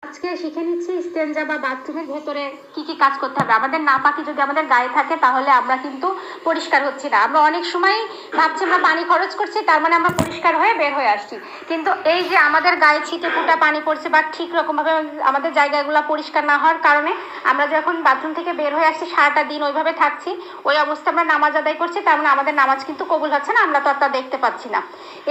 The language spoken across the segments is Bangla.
আজকে শিখে নিচ্ছি স্টেঞ্জা বা বাথরুমের ভেতরে কি কি কাজ করতে হবে। আমাদের নাপাকি যদি আমাদের গায়ে থাকে তাহলে আমরা কিন্তু পরিষ্কার হচ্ছি না। আমরা অনেক সময় ভাবছি আমরা পানি খরচ করছি, তার মানে আমরা পরিষ্কার হয়ে বের হয়ে আসছি, কিন্তু এই যে আমাদের গায়ে ছিটে ফুটা পানি পড়ছে বা ঠিক রকমভাবে আমাদের জায়গাগুলো পরিষ্কার না হওয়ার কারণে আমরা যখন বাথরুম থেকে বের হয়ে আসছি সারাটা দিন ওইভাবে থাকছি, ওই অবস্থা আমরা নামাজ আদায় করছি, তার মানে আমাদের নামাজ কিন্তু কবুল হচ্ছে না, আমরা তো আর তা দেখতে পাচ্ছি না।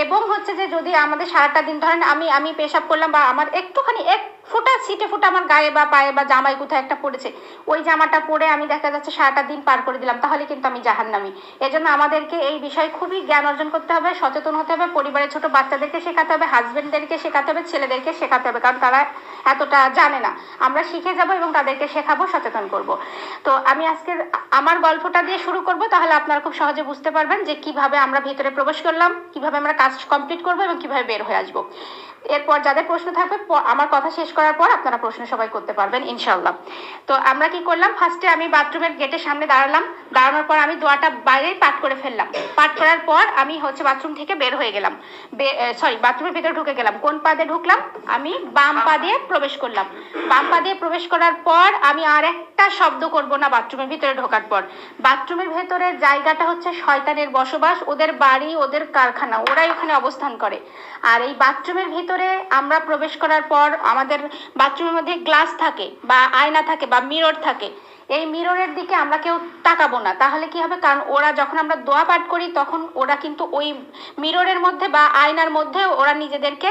এবং হচ্ছে যে যদি আমাদের সারাটা দিন ধরেন আমি পেশাব করলাম বা আমার একটুখানি এক ফোঁটা ছিটে ফুটা আমার গায়ে বা পায়ে বা জামায় কোথাও একটা পড়েছে, ওই জামাটা পরে আমি দেখা যাচ্ছে সারাটা দিন পার করে দিলাম, তাহলে কিন্তু আমি জাহান্নামী। এজন্য আমাদেরকে এই বিষয়ে খুবই জ্ঞান অর্জন করতে হবে, সচেতন হতে হবে, পরিবারের ছোট বাচ্চাদেরকে শেখাতে হবে, হাজবেন্ডদেরকে শেখাতে হবে, ছেলেদেরকে শেখাতে হবে, কারণ তারা এতটা জানে না। আমরা শিখে যাব এবং তাদেরকে শেখাবো, সচেতন করব। তো আমি আজকে আমার গল্পটা দিয়ে শুরু করব, তাহলে আপনারা খুব সহজে বুঝতে পারবেন যে কিভাবে আমরা ভিতরে প্রবেশ করলাম, কিভাবে আমরা কাজ কমপ্লিট করবো এবং কিভাবে বের হয়ে আসবো। এরপর যাদের প্রশ্ন থাকবে আমার কথা শেষ করার পর আপনারা প্রশ্ন সবাই করতে পারবেন ইনশাল্লাহ। তো আমরা কি করলাম, ফার্স্টে আমি বাথরুমের গেটের সামনে দাঁড়ালাম, দাঁড়ানোর পর আমি দোয়াটা বাইরে পাঠ করে ফেললাম। পাঠ করার পর আমি হচ্ছে বাথরুম থেকে বের হয়ে গেলাম, বাথরুমের ভিতরে ঢুকে গেলাম। কোন পা দিয়ে ঢুকলাম? আমি বাম পা দিয়ে প্রবেশ করলাম। বাম পা দিয়ে প্রবেশ করার পর আমি আর একটা শব্দ করব না বাথরুমের ভিতরে ঢোকার পর। বাথরুমের ভেতরের জায়গাটা হচ্ছে শয়তানের বসবাস, ওদের বাড়ি, ওদের কারখানা, ওরাই ওখানে অবস্থান করে। আর এই বাথরুমের ভিতরে আমরা প্রবেশ করার পর আমাদের বাথরুমের মধ্যে গ্লাস থাকে বা আয়না থাকে বা মিরর থাকে, এই মিররের দিকে আমরা কেউ তাকাবো না। তাহলে কি হবে, কারণ ওরা যখন আমরা দোয়া পাঠ করি তখন ওরা কিন্তু ওই মিররের মধ্যে বা আয়নার মধ্যে ওরা নিজেদেরকে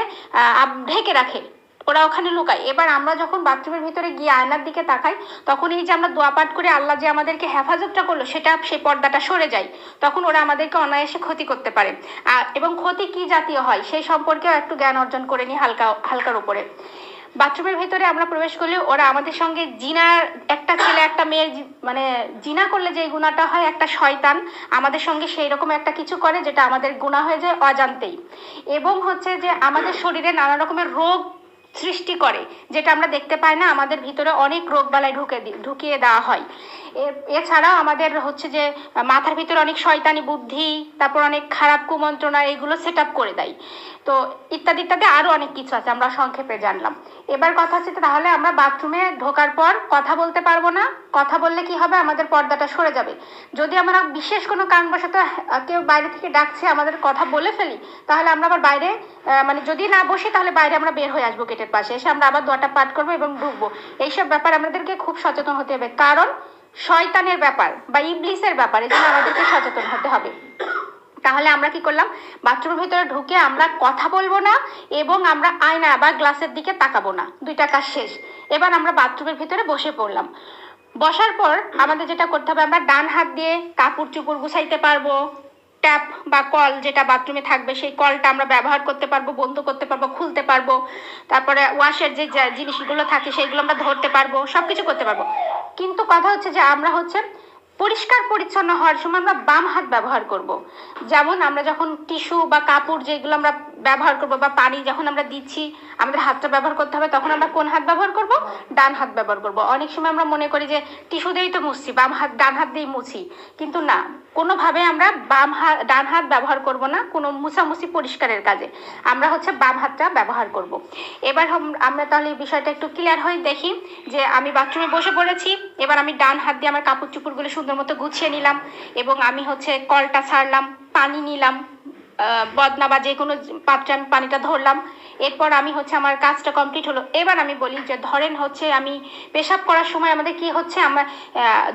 ঢেকে রাখে, ওরা ওখানে লুকায়। এবার আমরা যখন বাথরুমের ভিতরে গিয়ে আয়নার দিকে তাকাই তখন এই যে আমরা দোয়া পাঠ করে আল্লাহ যে আমাদেরকে হেফাজতটা করলো সেটা সেই পর্দাটা সরে যায়, তখন ওরা আমাদেরকে অনায়াসে ক্ষতি করতে পারে। এবং ক্ষতি কি জাতীয় হয় সেই সম্পর্কেও একটু জ্ঞান অর্জন করে নিই হালকার উপরে। বাথরুমের ভেতরে আমরা প্রবেশ করলে ওরা আমাদের সঙ্গে জিনার, একটা ছেলে একটা মেয়ের মানে জিনা করলে যে গুণাটা হয়, একটা শয়তান আমাদের সঙ্গে সেই রকম একটা কিছু করে যেটা আমাদের গুনাহ হয়ে যায় অজান্তেই। এবং হচ্ছে যে আমাদের শরীরে নানা রকমের রোগ সৃষ্টি করে, যেটা আমরা দেখতে পাই না, আমাদের ভিতরে অনেক রোগ বালাই ঢুকিয়ে দেওয়া হয়। এছাড়াও আমাদের হচ্ছে যে মাথার ভিতরে অনেক শয়তানি বুদ্ধি, তারপর অনেক খারাপ কুমন্ত্রণা এগুলো সেট আপ করে দেয়। তো ইত্যাদি ইত্যাদি আরো অনেক কিছু আছে, আমরা সংক্ষেপে জানলাম। এবার কথা হচ্ছে তাহলে আমরা বাথরুমে ঢোকার পর কথা বলতে পারবো না। কথা বললে কি হবে, আমাদের পর্দাটা সরে যাবে। যদি আমরা বিশেষ কোনো কারণবশত কেউ বাইরে থেকে ডাকছে, আমাদের কথা বলে ফেলি, তাহলে আমরা আবার বাইরে মানে যদি না বসি তাহলে বাইরে আমরা বের হয়ে আসবো, গেটের পাশে এসে আমরা আবার দোয়াটা পাঠ করবো এবং ঢুকবো। এইসব ব্যাপার আমাদেরকে খুব সচেতন হতে হবে, কারণ শয়তানের ব্যাপার বা ইবলিসের ব্যাপার, এই জন্য আমাদেরকে সচেতন হতে হবে। তাহলে আমরা কি করলাম, বাথরুমের ভিতরে ঢুকে আমরা কথা বলবো না এবং আমরা আয়না বা গ্লাসের দিকে তাকাবো না, দুইটা কাজ শেষ। এবার আমরা বাথরুমের ভিতরে বসে পড়লাম। বসার পর আমাদের যেটা করতে হবে, আমরা ডান হাত দিয়ে কাপড় চোপড় গুছাইতে পারবো, ট্যাপ বা কল যেটা বাথরুমে থাকবে সেই কলটা আমরা ব্যবহার করতে পারবো, বন্ধ করতে পারবো, খুলতে পারবো। তারপরে ওয়াশের যে জিনিসগুলো থাকে সেগুলো আমরা ধরতে পারবো, সবকিছু করতে পারবো। কিন্তু কথা হচ্ছে যে আমরা হচ্ছে পরিষ্কার পরিচ্ছন্ন হওয়ার সময় আমরা বাম হাত ব্যবহার করব। যেমন আমরা যখন টিস্যু বা কাপড় যেগুলো আমরা ব্যবহার করব বা পানি যখন আমরা দিচ্ছি আমাদের হাতটা ব্যবহার করতে হবে, তখন আমরা কোন হাত ব্যবহার করব? ডান হাত ব্যবহার করব। অনেক সময় আমরা মনে করি যে টিস্যু দিয়েই তো মুছছি, ডান হাত দিয়েই মুছি, কিন্তু না, কোনোভাবে আমরা ডান হাত ব্যবহার করব না কোনো মুছামুছি পরিষ্কারের কাজে, আমরা হচ্ছে বাম হাতটা ব্যবহার করব। এবার আমরা তাহলে এই বিষয়টা একটু ক্লিয়ার হয়ে দেখি যে আমি বাথরুমে বসে পড়েছি, এবার আমি ডান হাত দিয়ে আমার কাপড় চোপড়গুলো সুন্দর মতো গুছিয়ে নিলাম এবং আমি হচ্ছে কলটা ছাড়লাম, পানি নিলাম, বদনা বা যে কোনো পাত্রে আমি পানিটা ধরলাম। এরপর আমি হচ্ছে আমার কাজটা কমপ্লিট হলো। এবার আমি বলি যে ধরেন হচ্ছে আমি পেশাব করার সময় আমাদের কি হচ্ছে, আমরা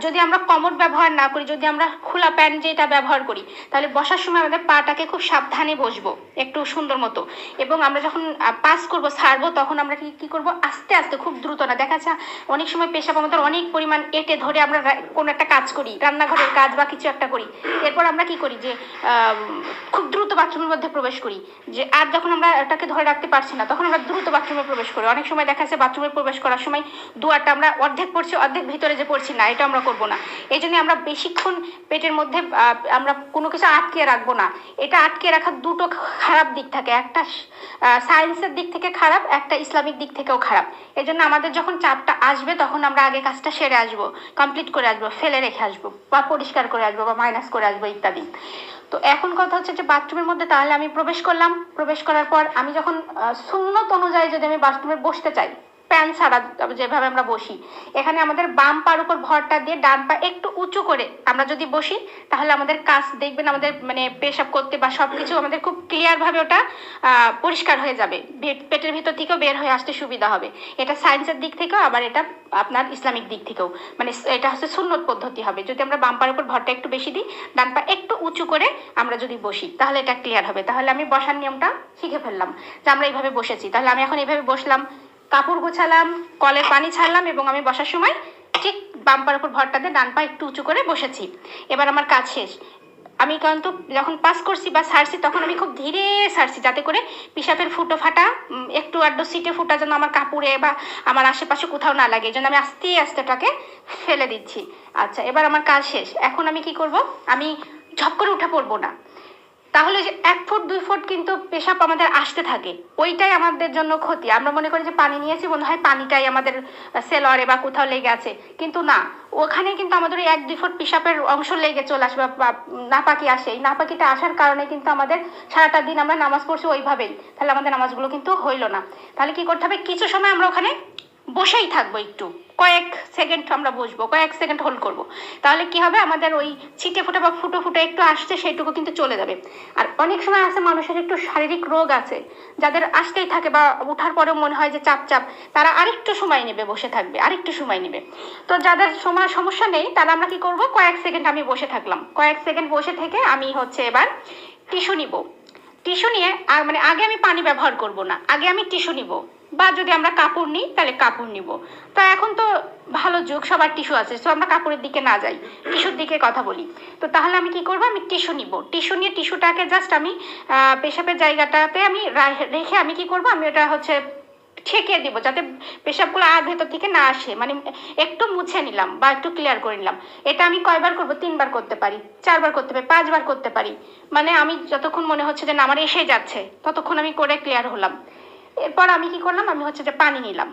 যদি আমরা কমোড ব্যবহার না করি, যদি আমরা খোলা প্যান্ট যেটা ব্যবহার করি, তাহলে বসার সময় আমাদের পাটাকে খুব সাবধানে বসবো একটু সুন্দর মতো। এবং আমরা যখন পাস করবো, ছাড়বো, তখন আমরা কি করবো, আস্তে আস্তে, খুব দ্রুত না। দেখা যাচ্ছে অনেক সময় পেশাব আমাদের অনেক পরিমাণ এঁটে ধরে আমরা কোনো একটা কাজ করি, রান্নাঘরের কাজ বা কিছু একটা করি, এরপর আমরা কি করি যে খুব দ্রুত বাথরুমের মধ্যে প্রবেশ করি, যে আর যখন আমরা এটাকে ধরে রাখতে পারছি না তখন আমরা দ্রুত বাথরুমে প্রবেশ করি। অনেক সময় দেখা যাচ্ছে বাথরুমে প্রবেশ করার সময় দুয়ারটা আমরা অর্ধেক পড়ছি, অর্ধেক ভিতরে যে পড়ছি না, এটা আমরা করবো না। এই জন্য আমরা বেশিক্ষণ পেটের মধ্যে আমরা কোনো কিছু আটকে রাখবো না। এটা আটকে রাখার দুটো খারাপ দিক থাকে, একটা সায়েন্সের দিক থেকে খারাপ, একটা ইসলামিক দিক থেকেও খারাপ। এই জন্য আমাদের যখন চাপটা আসবে তখন আমরা আগে কাজটা সেরে আসবো, কমপ্লিট করে আসবো, ফেলে রেখে আসবো বা পরিষ্কার করে আসবো বা মাইনাস করে আসবো ইত্যাদি। তো এখন কথা হচ্ছে যে বাথরুমের মধ্যে তাহলে আমি প্রবেশ করলাম, প্রবেশ করার পর আমি যখন সুন্নত অনুযায়ী যদি আমি বাথরুমে বসতে চাই, প্যান ছাড়া যেভাবে আমরা বসি, এখানে আমাদের বাম পার উপর ভরটা দিয়ে ডান পা একটু উঁচু করে আমরা যদি বসি, তাহলে আমাদের কাজ দেখবেন আমাদের মানে পেশাব করতে বা সবকিছু আমাদের খুব ক্লিয়ার ভাবে ওটা পরিষ্কার হয়ে যাবে, পেটের ভিতর থেকেও বের হয়ে আসতে সুবিধা হবে। এটা সায়েন্সের দিক থেকেও, আবার এটা আপনার ইসলামিক দিক থেকেও, মানে এটা হচ্ছে সুন্নত পদ্ধতি হবে। যদি আমরা বাম পার উপর ভরটা একটু বেশি দিই, ডান পা একটু উঁচু করে আমরা যদি বসি, তাহলে এটা ক্লিয়ার হবে। তাহলে আমি বসার নিয়মটা শিখে ফেললাম যে আমরা এইভাবে বসেছি, তাহলে আমি এখন এইভাবে বসলাম, কাপড় গোছালাম, কলের পানি ছাড়লাম, এবং আমি বসার সময় ঠিক বাম পার উপর ভরটা দিয়ে ডান পা একটু উঁচু করে বসেছি। এবার আমার কাজ শেষ। আমি কিন্তু যখন পাস করছি বা ছাড়ছি, তখন আমি খুব ধীরে ছাড়ছি, যাতে করে পিসাবের ফুটো ফাটা একটু আড্ডো সিটে ফুটা যেন আমার কাপড়ে বা আমার আশেপাশে কোথাও না লাগে, এই জন্য আমি আস্তে আস্তে ওটাকে ফেলে দিচ্ছি। আচ্ছা, এবার আমার কাজ শেষ। এখন আমি কি করব, আমি ঝপ করে উঠে পড়বো না, তাহলে যে 1 ফুট 2 ফুট কিন্তু পেশাব আমাদের আসতে থাকে, ওইটাই আমাদের জন্য ক্ষতি। আমরা মনে করি যে পানি নিয়েছি, মনে হয় পানিটাই আমাদের সেলরে বা কোথাও লেগে আছে, কিন্তু না, ওখানে কিন্তু আমাদের ওই 1-2 ফুট পেশাবের অংশ লেগে চলে আসবে বা নাপাকি আসে। এই নাপাকিটা আসার কারণে কিন্তু আমাদের সারাটা দিন আমরা নামাজ পড়ছি ওইভাবেই, তাহলে আমাদের নামাজগুলো কিন্তু হইলো না। তাহলে কি করতে হবে, কিছু সময় আমরা ওখানে বসেই থাকবো, একটু কয়েক সেকেন্ড আমরা বসবো, কয়েক সেকেন্ড হোল্ড করব। তাহলে কি হবে, আমাদের ওই ছিটে ফুটে বা ফুটো ফুটো একটু আসছে, সেইটুকু কিন্তু চলে যাবে। আর অনেক সময় আছে মানুষের একটু শারীরিক রোগ আছে, যাদের আসতেই থাকে বা উঠার পরেও মনে হয় যে চাপ চাপ, তারা আরেকটু সময় নেবে, বসে থাকবে, আরেকটু সময় নেবে। তো যাদের সমস্যা নেই, তাহলে আমরা কি করব, কয়েক সেকেন্ড আমি বসে থাকলাম, কয়েক সেকেন্ড বসে থেকে আমি হচ্ছে এবার টিস্যু নিব। টিস্যু নিয়ে মানে আগে আমি পানি ব্যবহার করব না, আগে আমি টিস্যু নিব, বা যদি আমরা কাপড় নিই তাহলে কাপড় নিব। তো এখন তো ভালো যুগ, সবার টিস্যু আছে, তো আমরা কাপড়ের দিকে না যাই, টিস্যুর দিকে কথা বলি। তো তাহলে আমি কি করব, আমি টিস্যু নিব। টিস্যু নিয়ে টিস্যুটাকে জাস্ট আমি পেশাবের জায়গাটাতে আমি রেখে আমি কি করব, আমি এটা হচ্ছে ঠেকে দিব, যাতে পেশাবগুলো আর ভেতর থেকে না আসে, মানে একটু মুছে নিলাম বা একটু ক্লিয়ার করে নিলাম। এটা আমি কয়বার করব, 3বার করতে পারি, 4বার করতে পারি, 5বার করতে পারি, মানে আমি যতক্ষণ মনে হচ্ছে যে না আমার এসে যাচ্ছে, ততক্ষণ আমি করে ক্লিয়ার হলাম। এরপর আমি কি করলাম, আমি হচ্ছে যে পানি নিলাম,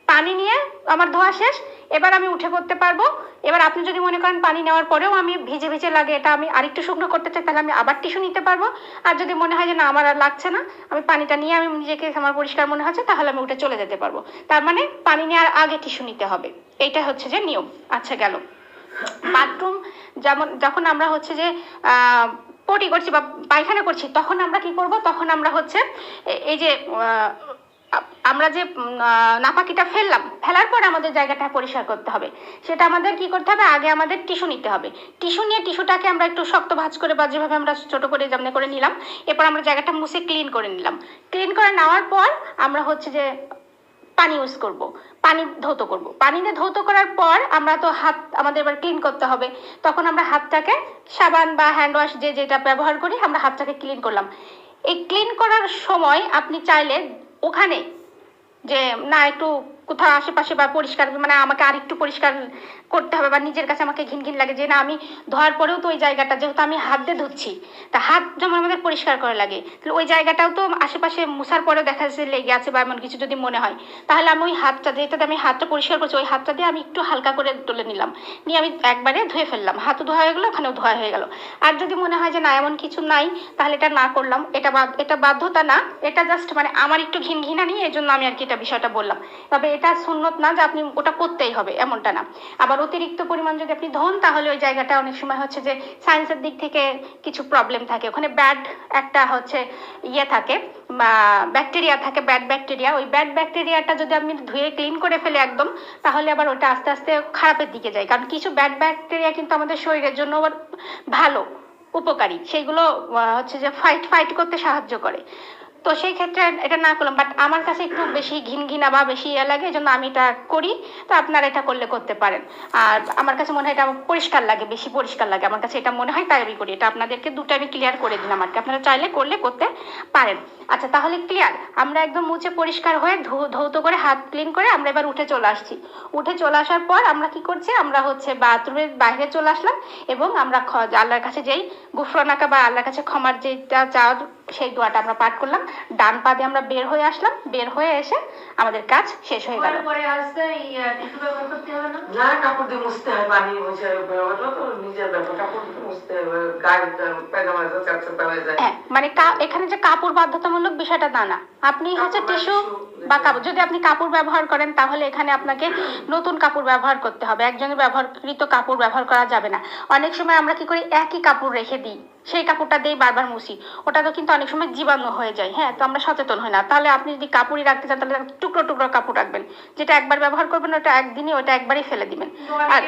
পানি নিয়ে আমার ধোয়া শেষ। এবার আমি উঠে পড়তে পারবো। এবার আপনি যদি মনে করেন পানি নেওয়ার পরেও আমি ভিজে ভিজে লাগে, এটা আমি আরেকটু শুকনো করতে চাই, তাহলে আমি আবার টিস্যু নিতে পারবো। আর যদি মনে হয় যে না আমার আর লাগছে না, আমি পানিটা নিয়ে আমি নিজেকে আমার পরিষ্কার মনে হচ্ছে, তাহলে আমি উঠে চলে যেতে পারবো। তার মানে পানি নেওয়ার আগে টিস্যু নিতে হবে, এইটা হচ্ছে যে নিয়ম। আচ্ছা, গেল। বাথরুম যেমন যখন আমরা হচ্ছে যে পটি করছি বা পায়খানা করছি, তখন আমরা কি করব, তখন আমরা হচ্ছে এই যে আমরা যে নাপাকিটা ফেলার পর আমাদের জায়গাটা পরিষ্কার করতে হবে, সেটা আমাদের কি করতে হবে, আগে আমাদের টিস্যু নিতে হবে। টিস্যু নিয়ে টিস্যুটাকে আমরা একটু শক্ত ভাঁজ করে বা যেভাবে আমরা ছোট করে যেমন করে নিলাম, এরপর আমরা জায়গাটা মুছে ক্লিন করে নিলাম। ক্লিন করে নেওয়ার পর আমরা হচ্ছে যে পানি ইউজ করব, পানি ধৌত করব। পানি দিয়ে ধৌত করার পর আমরা তো হাত আমাদের এবার ক্লিন করতে হবে, তখন আমরা হাতটাকে সাবান বা হ্যান্ড ওয়াশ যে যেটা ব্যবহার করি, আমরা হাতটাকে ক্লিন করলাম। এই ক্লিন করার সময় আপনি চাইলে ওখানে যে না একটু কোথাও আশেপাশে বা পরিষ্কার, মানে আমাকে আরেকটু পরিষ্কার করতে হবে, বা নিজের কাছে আমাকে ঘিন ঘিন লাগে যে না আমি ধোয়ার পরেও তো ওই জায়গাটা, যেহেতু আমি হাত দিয়ে ধুচ্ছি, তা হাত যেমন আমাদের পরিষ্কার করা লাগে, তাহলে ওই জায়গাটাও তো আশেপাশে মুছার পরেও দেখা যাচ্ছে লেগে আছে বা এমন কিছু যদি মনে হয়, তাহলে আমি ওই হাতটা, যেটাতে আমি হাতটা পরিষ্কার করছি, ওই হাতটা দিয়ে আমি একটু হালকা করে তুলে নিলাম, নিয়ে আমি একবারে ধুয়ে ফেললাম, হাতও ধোয়া হয়ে গেলো, ওখানেও ধোয়া হয়ে গেল। আর যদি মনে হয় যে না এমন কিছু নাই, তাহলে এটা না করলাম, এটা বাধ্যতা না, এটা জাস্ট মানে আমার একটু ঘিন ঘিনা নিয়ে এই জন্য আমি আর কি এটা বিষয়টা বললাম। তবে এটা সুন্নত না যে আপনি ওটা করতেই হবে, এমনটা না। আবার অতিরিক্ত পরিমাণ যদি আপনি ধোন, তাহলে ওই জায়গাটা অনেক সময় হচ্ছে যে সায়েন্সের দিক থেকে কিছু প্রবলেম থাকে, ওখানে ব্যাড একটা হচ্ছে ইয়ে থাকে, ব্যাকটেরিয়া থাকে, ব্যাড ব্যাকটেরিয়া। ওই ব্যাড ব্যাকটেরিয়াটা যদি আপনি ধুয়ে ক্লিন করে ফেলে একদম, তাহলে আবার ওটা আস্তে আস্তে খারাপের দিকে যায়, কারণ কিছু ব্যাড ব্যাকটেরিয়া কিন্তু আমাদের শরীরের জন্য আবার ভালো, উপকারী, সেইগুলো হচ্ছে যে ফাইট করতে সাহায্য করে। তো সেই ক্ষেত্রে এটা না করলাম, বাট আমার কাছে একটু বেশি ঘিন ঘিনা বা বেশি ইয়ে লাগে, এই জন্য আমি এটা করি। তো আপনারা এটা করতে পারেন। আর আমার কাছে মনে হয় এটা পরিষ্কার লাগে, বেশি পরিষ্কার লাগে আমার কাছে, এটা মনে হয়, তাই আমি করি। এটা আপনাদেরকে দুটো আমি ক্লিয়ার করে দিলাম আর কি, আপনারা চাইলে করতে পারেন। আচ্ছা, তাহলে ক্লিয়ার। আমরা একদম মুছে পরিষ্কার হয়ে ধৌত করে হাত ক্লিন করে আমরা এবার উঠে চলে আসছি। উঠে চলে আসার পর আমরা কি করছি, আমরা হচ্ছে বাথরুমের বাইরে চলে আসলাম, এবং আমরা আল্লাহর কাছে যেই গুফরানাকা বা আল্লাহর কাছে ক্ষমার যেটা চাওয়ার, সেই দোয়াটা আমরা পাঠ করলাম। ডান পা দিয়ে আমরা বের হয়ে আসলাম, বের হয়ে এসে আমাদের কাজ শেষ হয়ে গেল। পরে আসতে টিস্যু ব্যবহার করতে হবে না? না, কাপড় দিয়ে মুছতে হয়, পানি মুছে ব্যবহারটা তো নিজের ব্যাপার, কাপড় দিয়ে মুছতে হবে, গায়ে পায়জামা চাপচাপা হয়ে যায়। হ্যাঁ, মানে এখানে যে কাপড় বাধ্যতামূলক বিষয়টা তা না, আপনি হচ্ছে টিস্যু বা কাপড়, যদি আপনি কাপড় ব্যবহার করেন তাহলে এখানে আপনাকে নতুন কাপড় ব্যবহার করতে হবে, একজনের ব্যবহারকৃত কাপড় ব্যবহার করা যাবে না। অনেক সময় আমরা কি করি, একই কাপড় রেখে দিই, সেই কাপড়টা দিয়ে বারবার মুছি, ওটা তো কিন্তু অনেক সময় জীবাণু হয়ে যায়। হ্যাঁ, তো আমরা সচেতন হই না। তাহলে আপনি যদি কাপড়ই রাখতে চান তাহলে টুকরো টুকরো কাপড় রাখবেন, যেটা একবার ব্যবহার করবেন ওটা একদিনই, ওটা একবারই ফেলে দিবেন। আর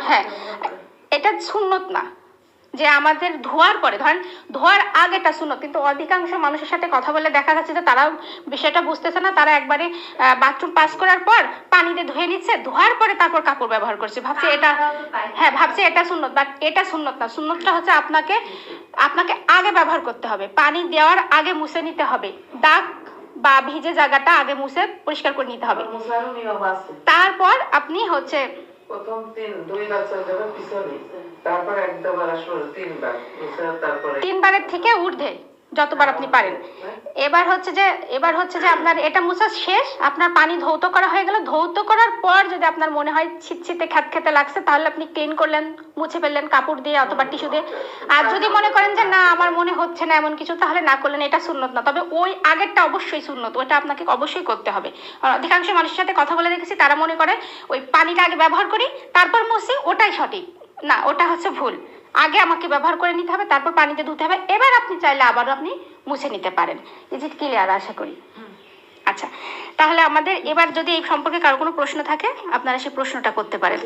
হ্যাঁ, এটা সুন্নত না যে আমাদের ধোয়ার পরে, ধরেন ধোয়ার আগেটা সুন্নত, কিন্তু অধিকাংশ মানুষের সাথে কথা বলে দেখা যাচ্ছে যে তারাও বিষয়টা বুঝতেছে না। তারা একবারে বাথরুম পাস করার পর পানি দিয়ে ধুয়ে নিচ্ছে, ধোয়ার পরে তারপর কাপড় ব্যবহার করছে, ভাবছে এটা, হ্যাঁ ভাবছে এটা সুন্নত, বাট এটা সুন্নত না। সুন্নতটা হচ্ছে আপনাকে আগে ব্যবহার করতে হবে, পানি দেওয়ার আগে মুছে নিতে হবে, দাগ বা ভিজে জায়গাটা আগে মুছে পরিষ্কার করে নিতে হবে। মুছারও নিয়ম আছে। তারপর আপনি হচ্ছে প্রথম 2 বার চলে যাবে পিছনে, তারপর একবার আসলে 3 বার মুছে, তারপরে 3 বারের থেকে ঊর্ধ্বে যতবার আপনি পারেন। এবার হচ্ছে যে আপনার এটা মুছা শেষ, আপনার পানি ধৌত করা হয়ে গেল। ধৌত করার পর যদি আপনার মনে হয় ছিটছিটে খেতে লাগছে, তাহলে আপনি ক্লিন করলেন, মুছে ফেললেন কাপড় দিয়ে অথবা টিস্যু দিয়ে। আর যদি মনে করেন যে না আমার মনে হচ্ছে না এমন কিছু, তাহলে না করলেন, এটা সুন্নত না। তবে ওই আগেরটা অবশ্যই সুন্নত, ওটা আপনাকে অবশ্যই করতে হবে। আর অধিকাংশ মানুষের সাথে কথা বলে দেখেছি তারা মনে করে ওই পানিটা আগে ব্যবহার করি তারপর মুছি, ওটাই সঠিক। না, ওটা হচ্ছে ভুল। আগে আমাকে ব্যবহার করে নিতে হবে, তারপর পানিতে ধুতে হবে। এবার আপনি চাইলে আবারও আপনি মুছে নিতে পারেন। Is it clear? আশা করি। আচ্ছা, তাহলে আমাদের এবার যদি এই সম্পর্কে কারো কোনো প্রশ্ন থাকে আপনারা সেই প্রশ্নটা করতে পারেন।